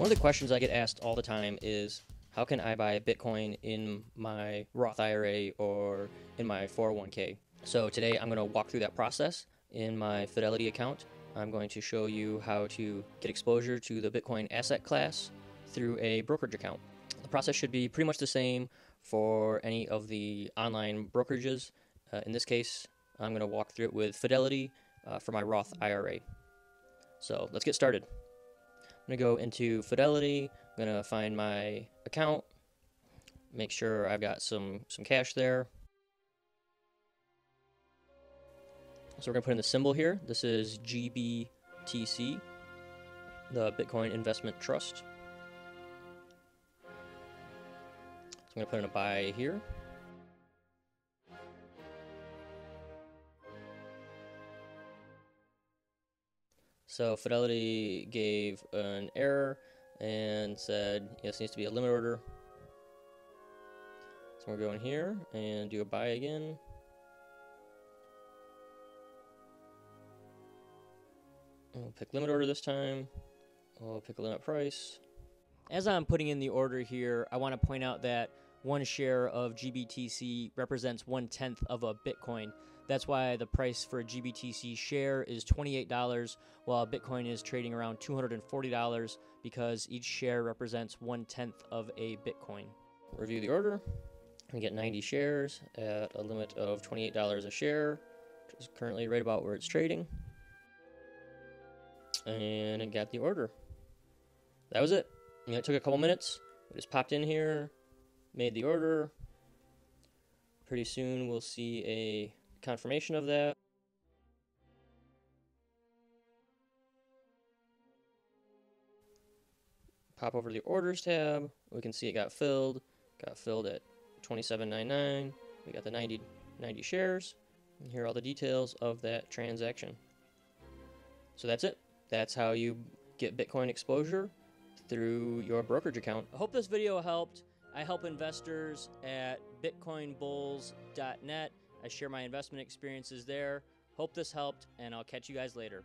One of the questions I get asked all the time is, how can I buy Bitcoin in my Roth IRA or in my 401k? So today I'm going to walk through that process in my Fidelity account. I'm going to show you how to get exposure to the Bitcoin asset class through a brokerage account. The process should be pretty much the same for any of the online brokerages. In this case, I'm going to walk through it with Fidelity for my Roth IRA. So let's get started. I'm going to go into Fidelity. I'm going to find my account, make sure I've got some cash there. So we're going to put in the symbol here. This is GBTC, the Bitcoin Investment Trust. So I'm going to put in a buy here. So Fidelity gave an error and said, yes, it needs to be a limit order. So we'll go in here and do a buy again. We'll pick limit order this time. We'll pick a limit price. As I'm putting in the order here, I want to point out that one share of GBTC represents 1/10 of a Bitcoin. That's why the price for a GBTC share is $28, while Bitcoin is trading around $240 because each share represents 1/10 of a Bitcoin. Review the order. We get 90 shares at a limit of $28 a share, which is currently right about where it's trading. And I got the order. That was it. It took a couple minutes. We just popped in here, made the order. Pretty soon we'll see a confirmation of that. Pop over to the orders tab. We can see it got filled. Got filled at $27.99. We got the 90 shares. And here are all the details of that transaction. So that's it. That's how you get Bitcoin exposure through your brokerage account. I hope this video helped. I help investors at bitcoinbulls.net. I share my investment experiences there. Hope this helped, and I'll catch you guys later.